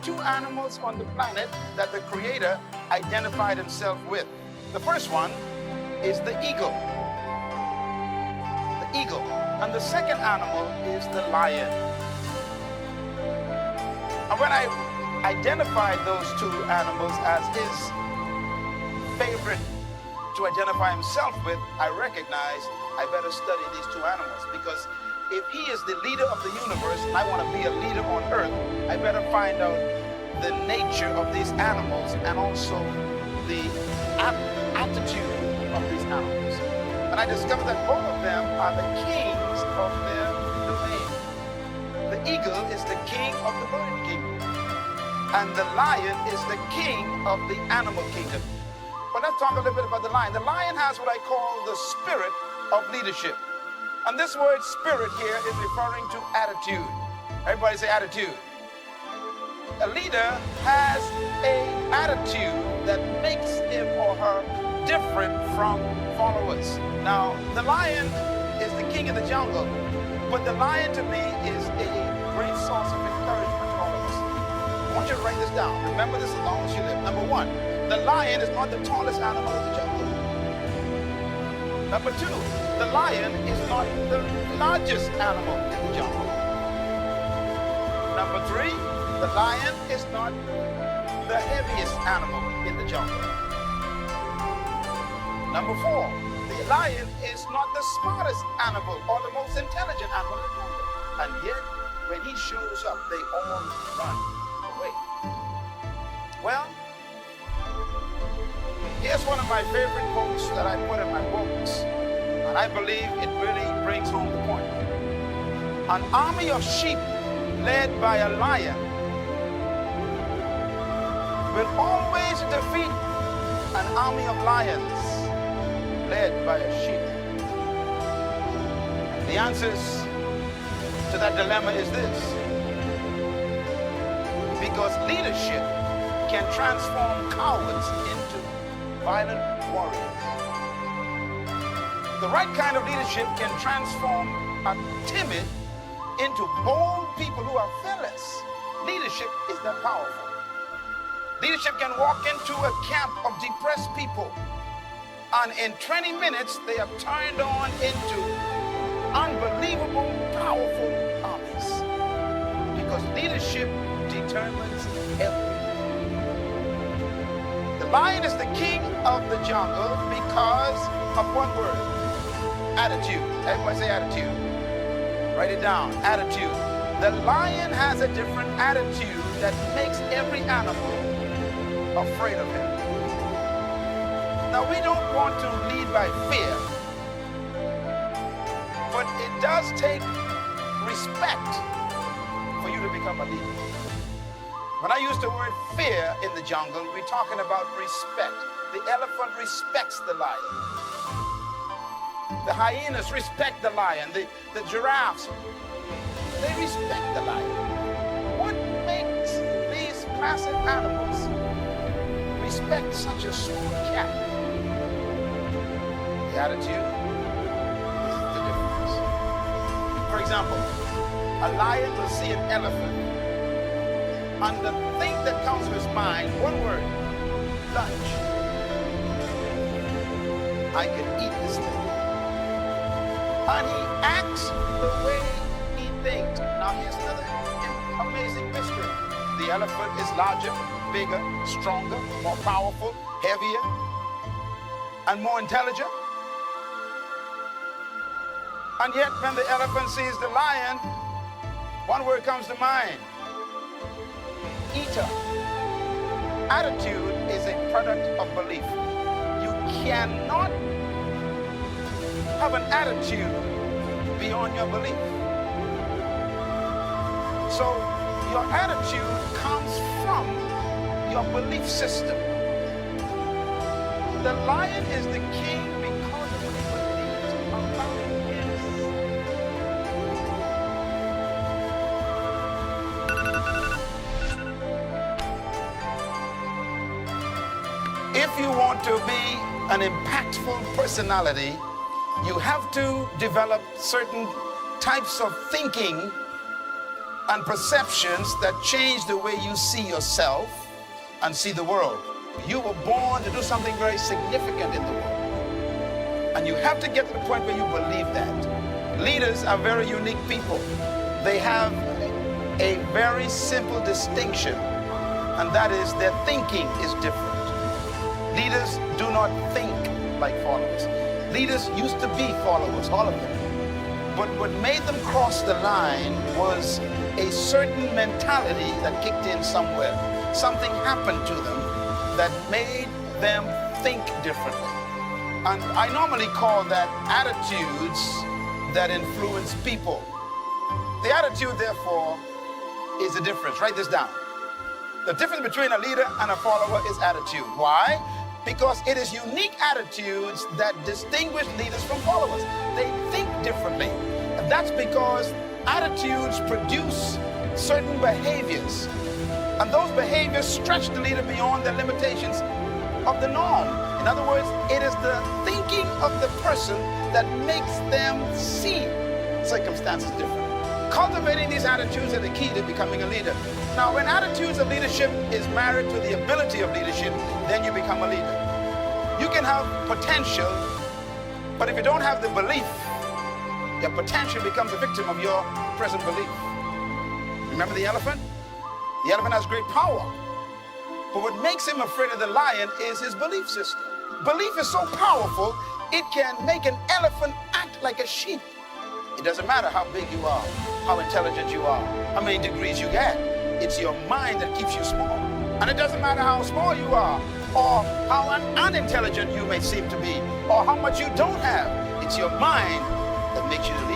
two animals on the planet that the Creator identified himself with. The first one is the eagle. The eagle. And the second animal is the lion. And when I identified those two animals as his favorite to identify himself with, I recognized I better study these two animals, because if he is the leader of the universe and I want to be a leader on earth, I better find out the nature of these animals and also the attitude of these animals. And I discovered that both of them are the kings of their domain. The eagle is the king of the bird kingdom, and the lion is the king of the animal kingdom. But let's talk a little bit about the lion. The lion has what I call the spirit of leadership. And this word spirit here is referring to attitude. Everybody say attitude. A leader has an attitude that makes him or her different from followers. Now, the lion is the king of the jungle, but the lion to me is a great source of encouragement to all of us. I want you to write this down. Remember this as long as you live. Number one, the lion is not the tallest animal in the jungle. Number two, the lion is not the largest animal in the jungle. Number three, the lion is not the heaviest animal in the jungle. Number four, the lion is not the smartest animal or the most intelligent animal in the jungle. And yet, when he shows up, they all run away. Well, here's one of my favorite quotes that I put in my books, and I believe it really brings home the point. An army of sheep led by a lion will always defeat an army of lions led by a sheep. The answers to that dilemma is this: because leadership can transform cowards into violent warriors. The right kind of leadership can transform a timid into bold people who are fearless. Leadership is that powerful. Leadership can walk into a camp of depressed people, and in 20 minutes they have turned on into unbelievable, powerful armies. Because leadership determines everything. The lion is the king of the jungle because of one word: attitude. Everybody say attitude. Write it down. Attitude. The lion has a different attitude that makes every animal afraid of him. Now, we don't want to lead by fear, but it does take respect for you to become a leader. When I use the word fear in the jungle, we're talking about respect. The elephant respects the lion. The hyenas respect the lion. The giraffes, they respect the lion. What makes these massive animals respect such a small cat? The attitude is the difference. For example, a lion will see an elephant, and the thing that comes to his mind, one word: lunch. I can eat this thing. And he acts the way he thinks. Now here's another amazing mystery. The elephant is larger, bigger, stronger, more powerful, heavier, and more intelligent. And yet when the elephant sees the lion, one word comes to mind: eater. Attitude is a product of belief. You cannot have an attitude beyond your belief. So your attitude comes from your belief system. The lion is the king because of what he believes about himself. If you want to be an impactful personality, you have to develop certain types of thinking and perceptions that change the way you see yourself and see the world. You were born to do something very significant in the world. And you have to get to the point where you believe that. Leaders are very unique people. They have a very simple distinction, and that is their thinking is different. Leaders do not think like followers. Leaders used to be followers, all of them. But what made them cross the line was a certain mentality that kicked in somewhere. Something happened to them that made them think differently. And I normally call that attitudes that influence people. The attitude, therefore, is the difference. Write this down. The difference between a leader and a follower is attitude. Why? Because it is unique attitudes that distinguish leaders from followers. They think differently. And that's because attitudes produce certain behaviors. And those behaviors stretch the leader beyond the limitations of the norm. In other words, it is the thinking of the person that makes them see circumstances different. Cultivating these attitudes are the key to becoming a leader. Now, when attitudes of leadership is married to the ability of leadership, then you become a leader. You can have potential, but if you don't have the belief, your potential becomes a victim of your present belief. Remember the elephant? The elephant has great power, but what makes him afraid of the lion is his belief system. Belief is so powerful, it can make an elephant act like a sheep. It doesn't matter how big you are, how intelligent you are, how many degrees you get. It's your mind that keeps you small. And it doesn't matter how small you are, or how unintelligent you may seem to be, or how much you don't have. It's your mind that makes you the